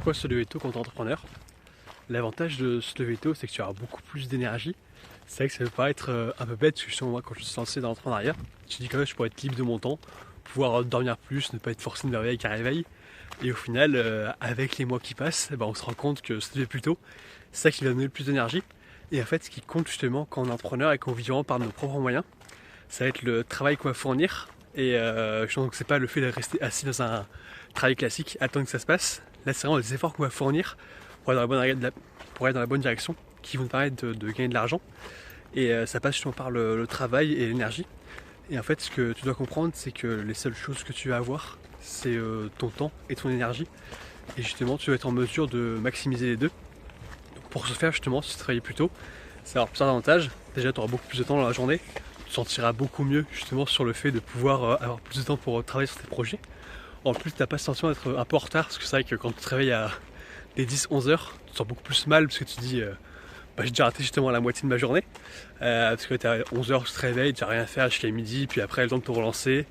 Pourquoi se lever tôt quand tu es entrepreneur? L'avantage de se lever tôt, c'est que tu auras beaucoup plus d'énergie. C'est vrai que ça peut paraître un peu bête, parce que justement moi quand je me suis lancé dans l'entrepreneuriat, je me dis quand même je pourrais être libre de mon temps, pouvoir dormir plus, ne pas être forcé de me réveiller avec un réveil. Et au final, avec les mois qui passent, on se rend compte que se lever plus tôt, c'est ça qui va donner le plus d'énergie. Et en fait, ce qui compte justement quand on est entrepreneur et qu'on vit vraiment par nos propres moyens, ça va être le travail qu'on va fournir. Et je pense que c'est pas le fait de rester assis dans un travail classique, attendre que ça se passe. Là, c'est vraiment les efforts qu'on va fournir pour aller dans la bonne direction, qui vont nous permettre de gagner de l'argent. Et ça passe justement par le travail et l'énergie. Et en fait, ce que tu dois comprendre, c'est que les seules choses que tu vas avoir, c'est ton temps et ton énergie. Et justement, tu vas être en mesure de maximiser les deux. Donc pour ce faire, justement, si tu travailles plus tôt, ça va avoir plusieurs avantages. Déjà, tu auras beaucoup plus de temps dans la journée. Tu te sentiras beaucoup mieux justement sur le fait de pouvoir avoir plus de temps pour travailler sur tes projets. En plus, tu n'as pas ce sentiment d'être un peu en retard, parce que c'est vrai que quand tu te réveilles à des 10-11 heures, tu te sens beaucoup plus mal, parce que tu te dis j'ai déjà raté justement la moitié de ma journée. Parce que tu à 11 heures, tu te réveilles, tu n'as rien fait jusqu'à midi, puis après, le temps de te relancer.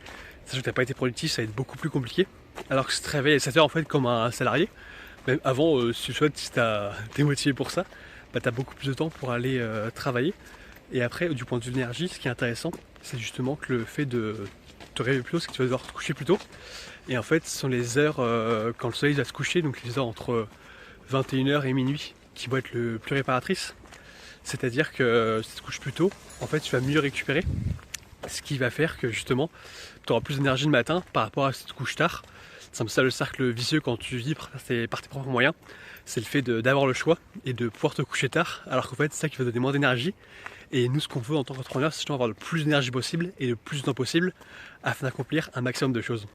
Sachant que tu n'as pas été productif, ça va être beaucoup plus compliqué. Alors que si tu te réveilles à 7 heures, en fait, comme un salarié, même avant, si tu souhaites, si tu es motivé pour ça, tu as beaucoup plus de temps pour aller travailler. Et après, du point de vue de l'énergie, ce qui est intéressant, c'est justement que le fait de te réveiller plus tôt, c'est que tu vas devoir te coucher plus tôt. Et en fait, ce sont les heures quand le soleil va se coucher, donc les heures entre 21 h et minuit, qui vont être le plus réparatrices. C'est-à-dire que si tu te couches plus tôt, en fait, tu vas mieux récupérer. Ce qui va faire que justement, tu auras plus d'énergie le matin par rapport à si tu te couches tard. C'est un peu ça le cercle vicieux quand tu vis par tes propres moyens. C'est le fait d'avoir le choix et de pouvoir te coucher tard, alors qu'en fait, c'est ça qui va donner moins d'énergie. Et nous, ce qu'on veut en tant qu'entrepreneur, c'est justement avoir le plus d'énergie possible et le plus de temps possible afin d'accomplir un maximum de choses.